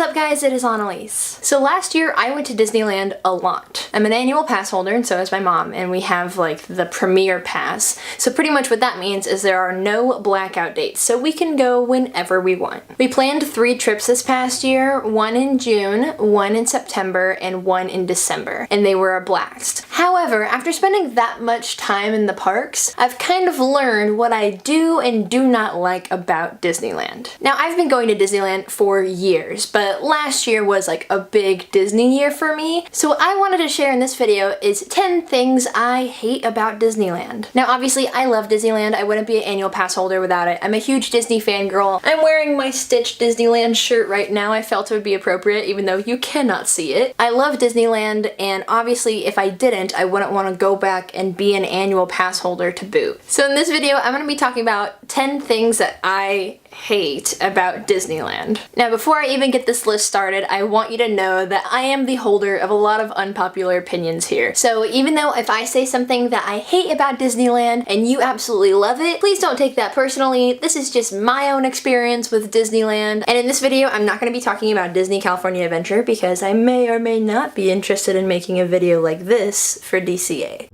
is up, guys? It is Annelies. So last year I went to Disneyland a lot. I'm an annual pass holder and so is my mom, and we have like the premier pass. So pretty much what that means is there are no blackout dates, so we can go whenever we want. We planned 3 trips this past year, one in June, one in September, and one in December, and they were a blast. However, after spending that much time in the parks, I've kind of learned what I do and do not like about Disneyland. Now, I've been going to Disneyland for years, but last year was like a big Disney year for me. So what I wanted to share in this video is 10 things I hate about Disneyland. Now, obviously I love Disneyland. I wouldn't be an annual pass holder without it. I'm a huge Disney fangirl. I'm wearing my Stitch Disneyland shirt right now. I felt it would be appropriate even though you cannot see it. I love Disneyland, and obviously if I didn't, I wouldn't want to go back and be an annual pass holder to boot. So in this video, I'm going to be talking about 10 things that I hate about Disneyland. Now, before I even get this list started, I want you to know that I am the holder of a lot of unpopular opinions here. So even though if I say something that I hate about Disneyland and you absolutely love it, please don't take that personally. This is just my own experience with Disneyland. And in this video, I'm not going to be talking about Disney California Adventure because I may or may not be interested in making a video like this for DCA.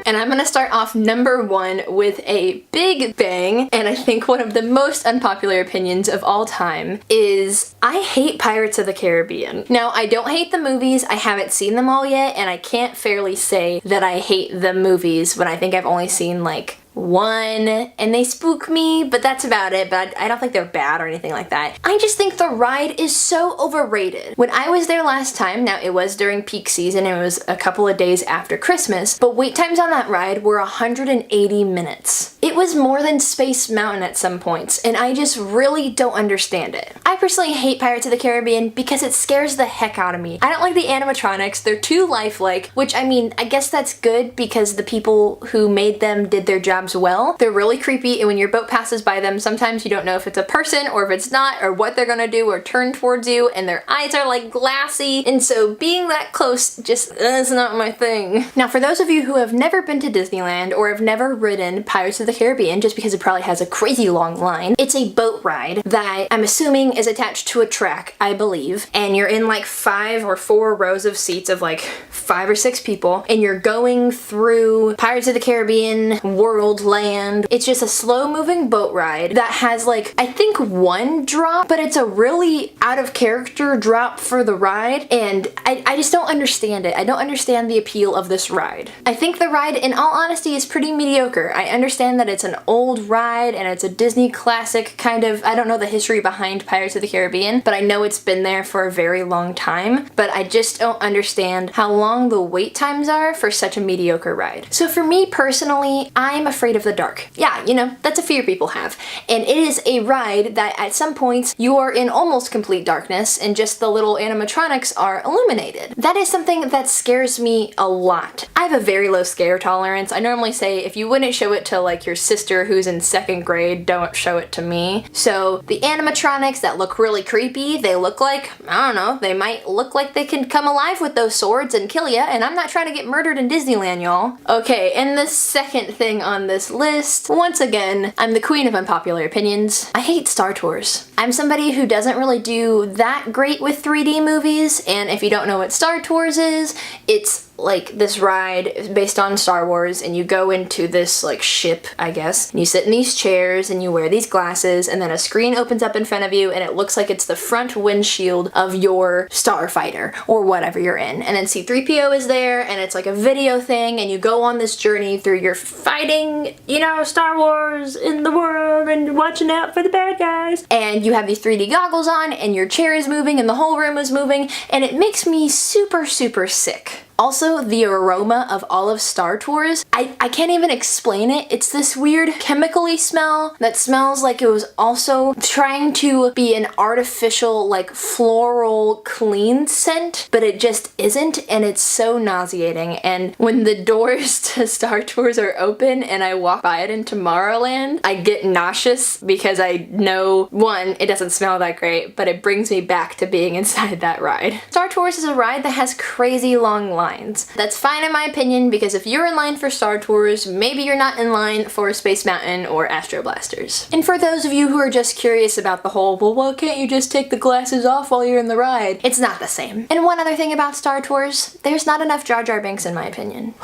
And I'm gonna start off number 1 with a big bang, and I think one of the most unpopular opinions of all time is I hate Pirates of the Caribbean. Now, I don't hate the movies, I haven't seen them all yet, and I can't fairly say that I hate the movies when I think I've only seen like one, and they spook me, but that's about it. But I don't think they're bad or anything like that. I just think the ride is so overrated. When I was there last time, now it was during peak season, it was a couple of days after Christmas, but wait times on that ride were 180 minutes. It was more than Space Mountain at some points, and I just really don't understand it. I personally hate Pirates of the Caribbean because it scares the heck out of me. I don't like the animatronics, they're too lifelike, which I mean, I guess that's good because the people who made them did their jobs well. They're really creepy, and when your boat passes by them, sometimes you don't know if it's a person or if it's not, or what they're gonna do or turn towards you, and their eyes are like glassy, and so being that close just is not my thing. Now, for those of you who have never been to Disneyland or have never ridden Pirates of the Caribbean, just because it probably has a crazy long line, it's a boat ride that I'm assuming is attached to a track, I believe, and you're in like 5 or 4 rows of seats of like 5 or 6 people, and you're going through Pirates of the Caribbean world land. It's just a slow-moving boat ride that has like, I think 1 drop, but it's a really out-of-character drop for the ride, and I just don't understand it. I don't understand the appeal of this ride. I think the ride, in all honesty, is pretty mediocre. I understand that it's an old ride and it's a Disney classic kind of, I don't know the history behind Pirates of the Caribbean, but I know it's been there for a very long time, but I just don't understand how long the wait times are for such a mediocre ride. So for me personally, I'm afraid of the dark. Yeah, you know, that's a fear people have. And it is a ride that at some points you are in almost complete darkness and just the little animatronics are illuminated. That is something that scares me a lot. I have a very low scare tolerance. I normally say if you wouldn't show it to like your sister who's in 2nd grade, don't show it to me. So the animatronics that look really creepy, they look like, I don't know, they might look like they can come alive with those swords and kill ya, and I'm not trying to get murdered in Disneyland, y'all. Okay, and the second thing on this list, once again, I'm the queen of unpopular opinions. I hate Star Tours. I'm somebody who doesn't really do that great with 3D movies, and if you don't know what Star Tours is, it's like this ride based on Star Wars, and you go into this like ship, I guess, and you sit in these chairs and you wear these glasses, and then a screen opens up in front of you and it looks like it's the front windshield of your starfighter or whatever you're in, and then C-3PO is there, and it's like a video thing, and you go on this journey through your fighting, you know, Star Wars in the world and watching out for the bad guys, and you have these 3D goggles on and your chair is moving and the whole room is moving, and it makes me super sick. Also, the aroma of all of Star Tours, I can't even explain it. It's this weird chemically smell that smells like it was also trying to be an artificial, like, floral clean scent, but it just isn't, and it's so nauseating. And when the doors to Star Tours are open and I walk by it in Tomorrowland, I get nauseous because I know, one, it doesn't smell that great, but it brings me back to being inside that ride. Star Tours is a ride that has crazy long lines. lines. That's fine in my opinion, because if you're in line for Star Tours, maybe you're not in line for Space Mountain or Astro Blasters. And for those of you who are just curious about the whole, well, why can't you just take the glasses off while you're in the ride? It's not the same. And one other thing about Star Tours, there's not enough Jar Jar Binks in my opinion.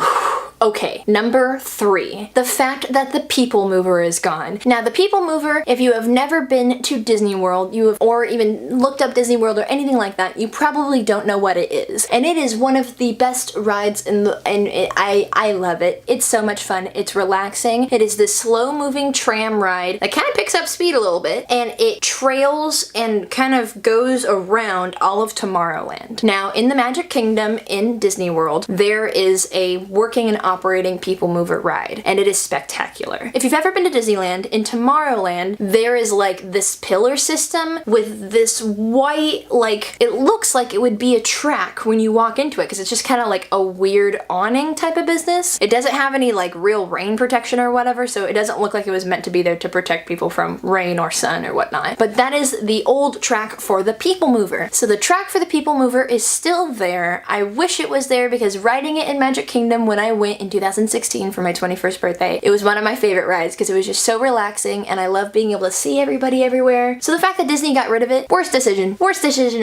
Okay, number 3, the fact that the People Mover is gone. Now, the People Mover, if you have never been to Disney World, or even looked up Disney World or anything like that, you probably don't know what it is. And it is one of the best rides I love it. It's so much fun. It's relaxing. It is this slow-moving tram ride that kind of picks up speed a little bit, and it trails and kind of goes around all of Tomorrowland. Now, in the Magic Kingdom in Disney World, there is a working and operating People Mover ride, and it is spectacular. If you've ever been to Disneyland, in Tomorrowland, there is like this pillar system with this white, like, it looks like it would be a track when you walk into it, because it's just kind of like a weird awning type of business. It doesn't have any like real rain protection or whatever, so it doesn't look like it was meant to be there to protect people from rain or sun or whatnot. But that is the old track for the People Mover. So the track for the People Mover is still there. I wish it was there, because riding it in Magic Kingdom when I went in 2016 for my 21st birthday, it was one of my favorite rides because it was just so relaxing, and I love being able to see everybody everywhere. So the fact that Disney got rid of it, worst decision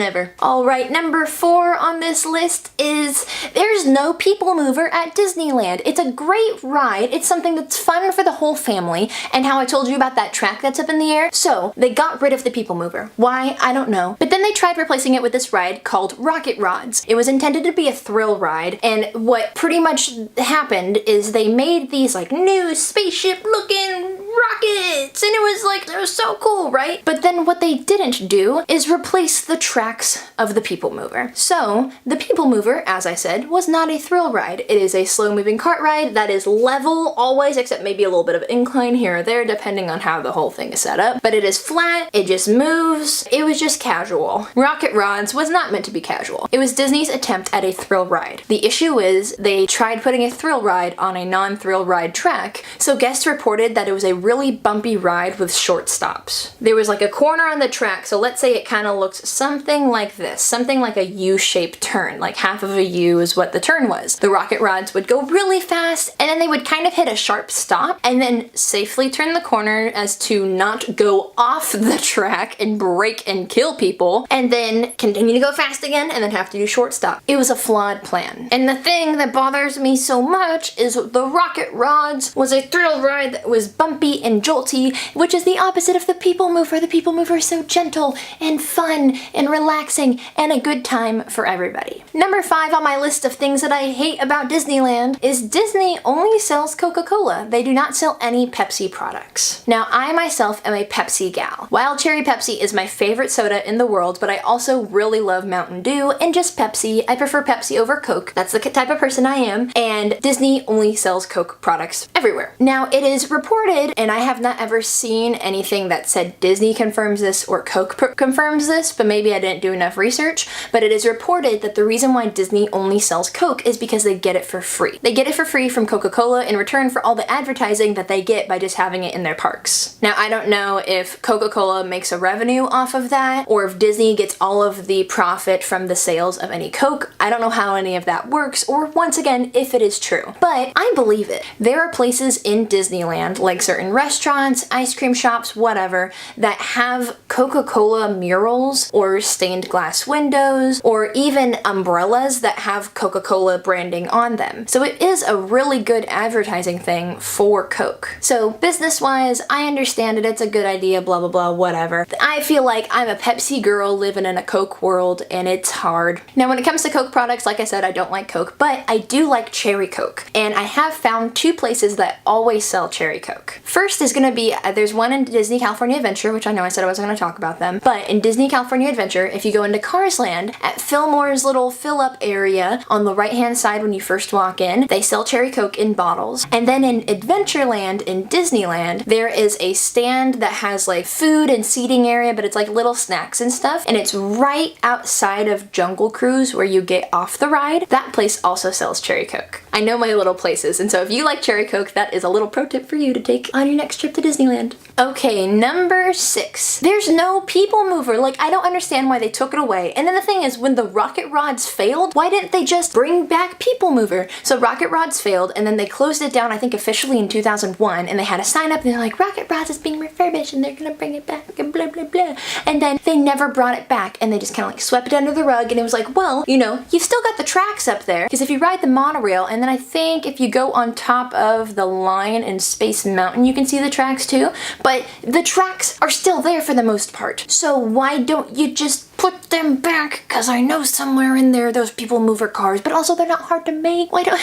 ever. Alright, number 4 on this list is there's no People Mover at Disneyland. It's a great ride. It's something that's fun for the whole family, and how I told you about that track that's up in the air. So they got rid of the People Mover. Why? I don't know. But then they tried replacing it with this ride called Rocket Rods. It was intended to be a thrill ride, and what pretty much happened is they made these like new spaceship looking rockets, and it was so cool, right? But then what they didn't do is replace the tracks of the People Mover. So the People Mover, as I said, was not a thrill ride. It is a slow moving cart ride that is level always, except maybe a little bit of incline here or there depending on how the whole thing is set up. But it is flat, it just moves, it was just casual. Rocket Rods was not meant to be casual. It was Disney's attempt at a thrill ride. The issue is they tried putting a thrill ride on a non-thrill ride track, so guests reported that it was a really bumpy ride with short stops. There was like a corner on the track, so let's say it kind of looks something like this, something like a U-shaped turn, like half of a U is what the turn was. The Rocket Rods would go really fast, and then they would kind of hit a sharp stop, and then safely turn the corner as to not go off the track and break and kill people, and then continue to go fast again, and then have to do short stop. It was a flawed plan. And the thing that bothers me so much is the Rocket Rods was a thrill ride that was bumpy and jolty, which is the opposite of the People Mover. The People Mover is so gentle and fun and relaxing and a good time for everybody. Number 5 on my list of things that I hate about Disneyland is Disney only sells Coca-Cola. They do not sell any Pepsi products. Now, I myself am a Pepsi gal. Wild Cherry Pepsi is my favorite soda in the world, but I also really love Mountain Dew and just Pepsi. I prefer Pepsi over Coke. That's the type of person I am, and Disney only sells Coke products everywhere. Now, it is reported, and I have not ever seen anything that said Disney confirms this or Coke confirms this, but maybe I didn't do enough research, but it is reported that the reason why Disney only sells Coke is because they get it for free. They get it for free from Coca-Cola in return for all the advertising that they get by just having it in their parks. Now, I don't know if Coca-Cola makes a revenue off of that, or if Disney gets all of the profit from the sales of any Coke. I don't know how any of that works, or once again, if it is true. But I believe it. There are places in Disneyland, like certain restaurants, ice cream shops, whatever, that have Coca-Cola murals or stained glass windows, or even umbrellas that have Coca-Cola branding on them. So it is a really good advertising thing for Coke. So business-wise, I understand it, it's a good idea, blah blah blah, whatever. I feel like I'm a Pepsi girl living in a Coke world, and it's hard. Now, when it comes to Coke products, like I said, I don't like Coke, but I do like Cherry Coke, and I have found 2 places that always sell Cherry Coke. First is gonna be, there's one in Disney California Adventure, which I know I said I wasn't gonna talk about them, but in Disney California Adventure, if you go into Cars Land, at Fillmore's little fill-up area on the right-hand side when you first walk in, they sell Cherry Coke in bottles. And then in Adventureland in Disneyland, there is a stand that has like food and seating area, but it's like little snacks and stuff, and it's right outside of Jungle Cruise where you get off the ride. That place also sells Cherry Coke. I know my little places, and so if you like cherry Coke, that is a little pro tip for you to take on your next trip to Disneyland. Okay, number 6. There's no people mover. Like, I don't understand why they took it away. And then the thing is, when the rocket rods failed, why didn't they just bring back people mover? So rocket rods failed, and then they closed it down, I think officially in 2001, and they had a sign up, and they're like, rocket rods is being refurbished, and they're gonna bring it back, and blah, blah, blah. And then they never brought it back, and they just kind of like swept it under the rug, and it was like, well, you know, you've still got the tracks up there, because if you ride the monorail, and then I think if you go on top of the line in Space Mountain, you can see the tracks too, but the tracks are still there for the most part. So why don't you just put them back? Because I know somewhere in there those people mover cars, but also they're not hard to make. Why don't,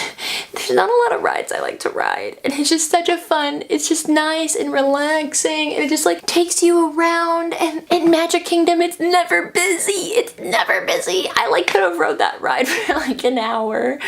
there's not a lot of rides I like to ride, and it's just such a fun, it's just nice and relaxing, and it just like takes you around, and in Magic Kingdom it's never busy. It's never busy. I like could have rode that ride for like an hour.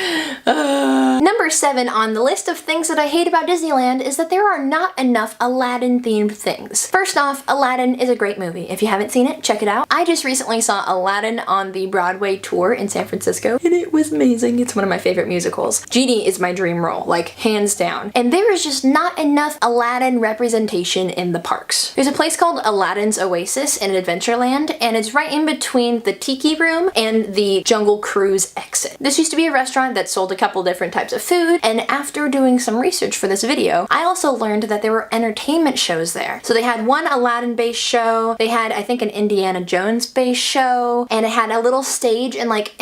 Number 7 on the list of things that I hate about Disneyland is that there are not enough Aladdin themed things. First off, Aladdin is a great movie. If you haven't seen it, check it out. I just recently saw Aladdin on the Broadway tour in San Francisco, and it was amazing. It's one of my favorite musicals. Genie is my dream role, like hands down. And there is just not enough Aladdin representation in the parks. There's a place called Aladdin's Oasis in Adventureland, and it's right in between the Tiki Room and the Jungle Cruise exit. This used to be a restaurant that sold a couple different types of food, and after doing some research for this video, I also learned that there were entertainment shows there. So they had one Aladdin-based show, they had, I think, an Indiana Jones-based show, and it had a little stage and like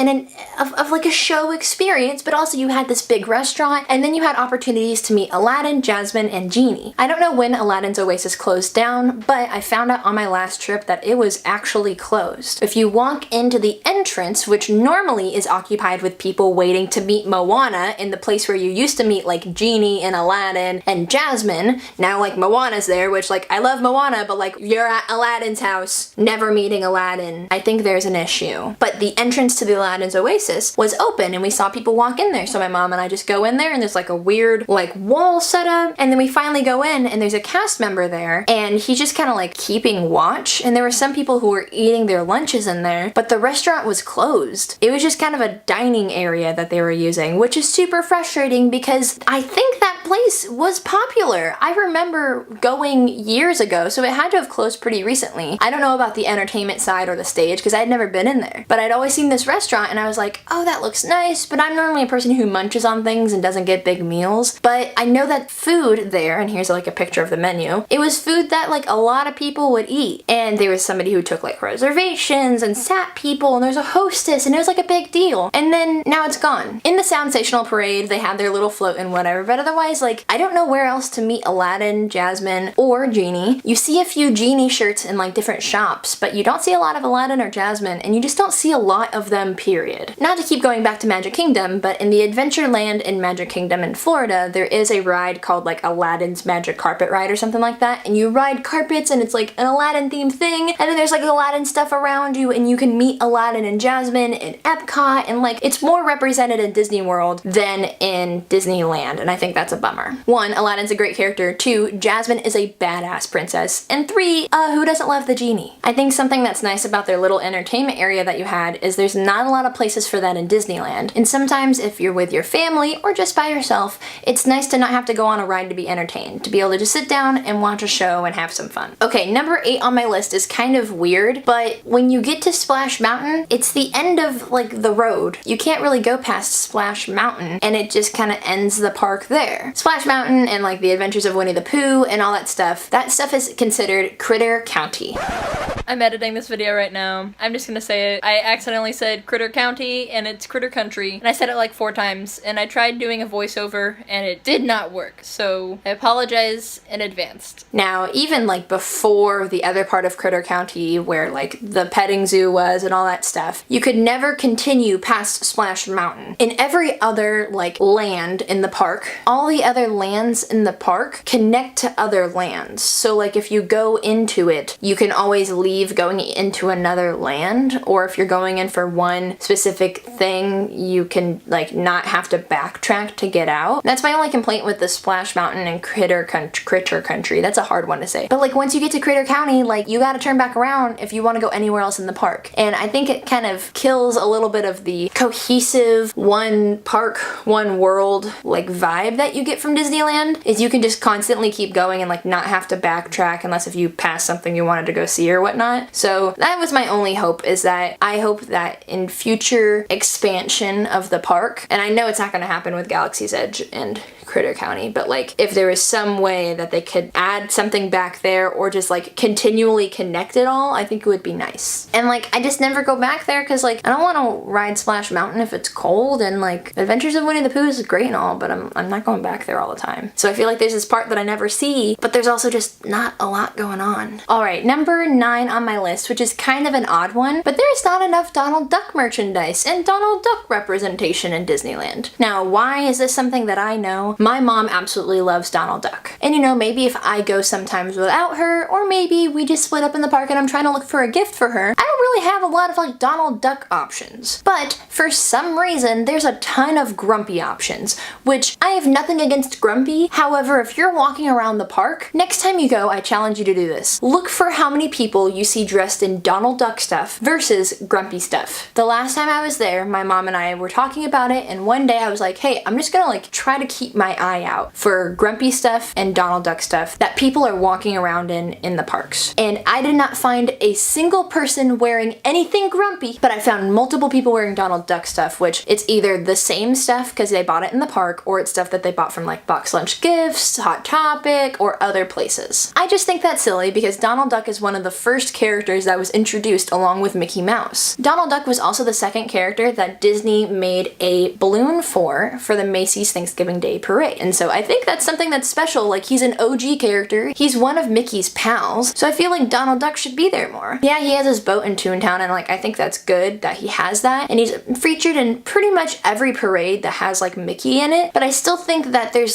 of like a show experience, but also you had this big restaurant, and then you had opportunities to meet Aladdin, Jasmine, and Genie. I don't know when Aladdin's Oasis closed down, but I found out on my last trip that it was actually closed. If you walk into the entrance, which normally is occupied with people waiting to meet Moana in the place where you used to meet like Genie and Aladdin and Jasmine, now like Moana's there, which like I love Moana, but like you're at Aladdin's house, never meeting Aladdin. I think there's an issue. But the entrance to the Aladdin's Oasis was open, and we saw people walk in there. So my mom and I just go in there, and there's like a weird like wall set up, and then we finally go in, and there's a cast member there, and he's just kind of like keeping watch, and there were some people who were eating their lunches in there, but the restaurant was closed. It was just kind of a dining area that they were using, which is super frustrating because I think that place was popular. I remember going years ago, so it had to have closed pretty recently. I don't know about the entertainment side or the stage because I'd never been in there, but I'd always seen this restaurant and I was like, oh, that looks nice, but I'm normally a person who munches on things and doesn't get big meals. But I know that food there, and here's like a picture of the menu, it was food that like a lot of people would eat, and there was somebody who took like reservations and sat people, and there's a hostess, and it was like a big deal. And then now it's gone. In the Soundsational Parade, they had their little float and whatever, but otherwise, like, I don't know where else to meet Aladdin, Jasmine, or Genie. You see a few Genie shirts in like different shops, but you don't see a lot of Aladdin or Jasmine, and you just don't see a lot of them, period. Not to keep going back to Magic Kingdom, but in the Adventureland in Magic Kingdom in Florida, there is a ride called like Aladdin's Magic Carpet Ride or something like that, and you ride carpets, and it's like an Aladdin themed thing, and then there's like Aladdin stuff around you, and you can meet Aladdin and Jasmine in Epcot, and like it's more represented in Disney World than in Disneyland, and I think that's a bummer. 1, Aladdin's a great character. 2, Jasmine is a badass princess. And 3, who doesn't love the Genie? I think something that's nice about their little entertainment area that you had is there's not a lot of places for that in Disneyland. And sometimes if you're with your family or just by yourself, it's nice to not have to go on a ride to be entertained, to be able to just sit down and watch a show and have some fun. Okay, number 8 on my list is kind of weird, but when you get to Splash Mountain, it's the end of like the road. You can't really go past Splash Mountain, and it just kind of ends the park there. Splash Mountain and like the Adventures of Winnie the Pooh and all that stuff is considered Critter County. I'm editing this video right now. I'm just gonna say it. I accidentally said Critter County and it's Critter Country, and I said it like 4 times, and I tried doing a voiceover and it did not work, so I apologize in advance. Now, even like before the other part of Critter County where like the petting zoo was and all that stuff, you could never continue past Splash Mountain. In every other like land in the park, all the other lands in the park connect to other lands. So like if you go into it, you can always leave going into another land, or if you're going in for one specific thing, you can like not have to backtrack to get out. That's my only complaint with the Splash Mountain and Critter Country. That's a hard one to say. But like once you get to Critter County, like you gotta turn back around if you want to go anywhere else in the park. And I think it kind of kills a little bit of the cohesive one park one world like vibe that you get from Disneyland is you can just constantly keep going and like not have to backtrack unless if you pass something you wanted to go see or whatnot. So that was my only hope, is that I hope that in future expansion of the park, and I know it's not going to happen with Galaxy's Edge and Critter County, but like if there was some way that they could add something back there or just like continually connect it all, I think it would be nice. And like I just never go back there because like I don't want to ride Splash Mountain if it's cold, and like Adventures of Winnie the Pooh is great and all, but I'm not going back there all the time. So I feel like there's this part that I never see, but there's also just not a lot going on. Alright, number 9 on my list, which is kind of an odd one, but there's not enough Donald Duck merchandise and Donald Duck representation in Disneyland. Now, why is this something that I know? My mom absolutely loves Donald Duck. And you know, maybe if I go sometimes without her, or maybe we just split up in the park and I'm trying to look for a gift for her, I don't really have a lot of like Donald Duck options. But for some reason, there's a ton of Grumpy options, which I have nothing against Grumpy. However, if you're walking around the park, next time you go, I challenge you to do this. Look for how many people you see dressed in Donald Duck stuff versus Grumpy stuff. The last time I was there, my mom and I were talking about it, and one day I was like, hey, I'm just gonna like try to keep my eye out for Grumpy stuff and Donald Duck stuff that people are walking around in the parks. And I did not find a single person wearing anything Grumpy, but I found multiple people wearing Donald Duck stuff, which it's either the same stuff because they bought it in the park, or it's stuff that they bought from like Box Lunch Gifts, Hot Topic, or other places. I just think that's silly because Donald Duck is one of the first characters that was introduced along with Mickey Mouse. Donald Duck was also the second character that Disney made a balloon for the Macy's Thanksgiving Day Parade. And so I think that's something that's special. Like, he's an OG character. He's one of Mickey's pals. So I feel like Donald Duck should be there more. Yeah, he has his boat in Toontown, and like I think that's good that he has that. And he's featured in pretty much every parade that has like Mickey in it. But I still think that there's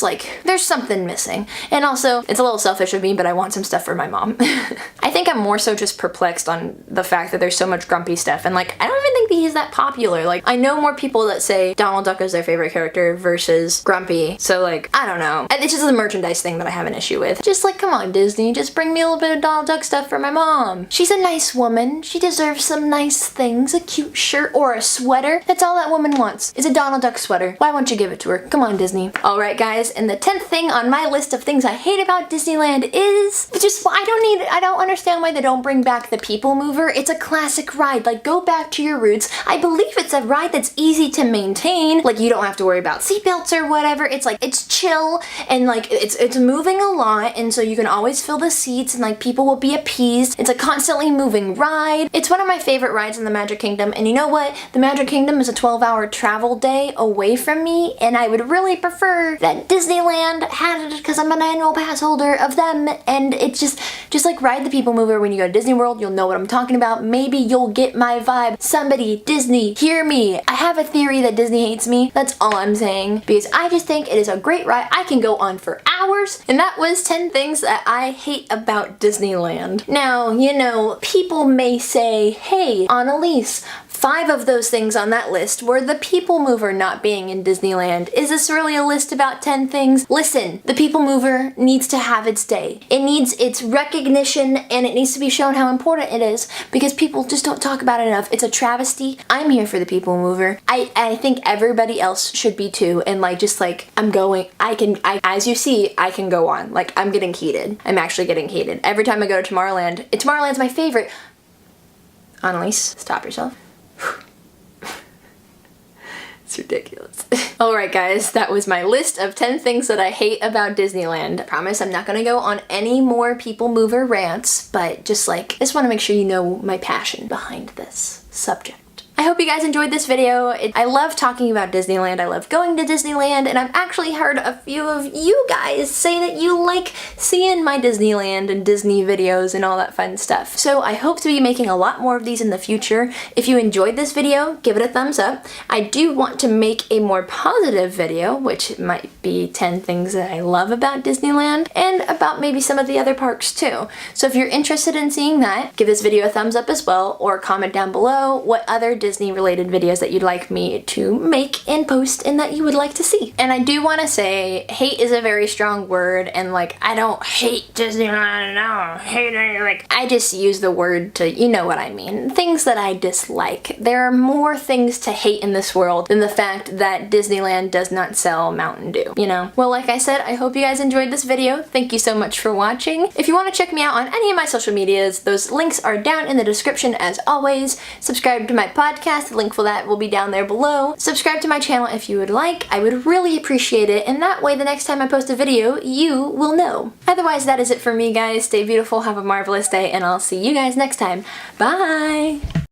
something missing. And also, it's a little selfish of me, but I want some stuff for my mom. I think I'm more so just perplexed on the fact that there's so much Grumpy stuff, and like I don't even think that he's that popular. Like, I know more people that say Donald Duck is their favorite character versus Grumpy, so like I don't know. It's just the merchandise thing that I have an issue with. Just like, come on Disney, just bring me a little bit of Donald Duck stuff for my mom. She's a nice woman. She deserves some nice things, a cute shirt or a sweater. That's all that woman wants, is a Donald Duck sweater. Why won't you give it to her? Come on Disney. Alright guys, and the 10th thing on my list of things I hate about Disneyland is just, I don't understand why they don't bring back the People Mover. It's a classic ride. Like, go back to your roots. I believe it's a ride that's easy to maintain. Like, you don't have to worry about seatbelts or whatever. It's like, it's chill, and like it's moving a lot, and so you can always fill the seats, and like people will be appeased. It's a constantly moving ride. It's one of my favorite rides in the Magic Kingdom, and you know what? The Magic Kingdom is a 12-hour travel day away from me, and I would really prefer that Disneyland had it because I'm an annual pass holder of them, and it's just like ride the People Mover when you go to Disney World. You'll know what I'm talking about. Maybe you'll get my vibe. Somebody, Disney, hear me. I have a theory that Disney hates me. That's all I'm saying, because I just think it is a great ride. I can go on for hours, and that was 10 things that I hate about Disneyland. Now, you know, people may say, hey, Annelies, 5 of those things on that list were the People Mover not being in Disneyland. Is this really a list about 10 things? Listen, the People Mover needs to have its day. It needs its recognition, and it needs to be shown how important it is, because people just don't talk about it enough. It's a travesty. I'm here for the People Mover. I think everybody else should be too, and like, just like, as you see, I can go on. Like, I'm getting heated. I'm actually getting heated. Every time I go to Tomorrowland, Tomorrowland's my favorite. Annelies, stop yourself. It's ridiculous. Alright guys, that was my list of 10 things that I hate about Disneyland. I promise I'm not gonna go on any more People Mover rants, but just want to make sure you know my passion behind this subject. I hope you guys enjoyed this video. I love talking about Disneyland. I love going to Disneyland, and I've actually heard a few of you guys say that you like seeing my Disneyland and Disney videos and all that fun stuff. So I hope to be making a lot more of these in the future. If you enjoyed this video, give it a thumbs up. I do want to make a more positive video, which might be 10 things that I love about Disneyland, and about maybe some of the other parks too. So if you're interested in seeing that, give this video a thumbs up as well, or comment down below what other Disney related videos that you'd like me to make and post and that you would like to see. And I do want to say, hate is a very strong word, and like, I don't hate Disneyland, no, hate it, like, I just use the word to, you know what I mean, things that I dislike. There are more things to hate in this world than the fact that Disneyland does not sell Mountain Dew, you know? Well, like I said, I hope you guys enjoyed this video. Thank you so much for watching. If you want to check me out on any of my social medias, those links are down in the description as always. Subscribe to my podcast, the link for that will be down there below. Subscribe to my channel if you would like. I would really appreciate it, and that way the next time I post a video, you will know. Otherwise, that is it for me, guys. Stay beautiful, have a marvelous day, and I'll see you guys next time. Bye!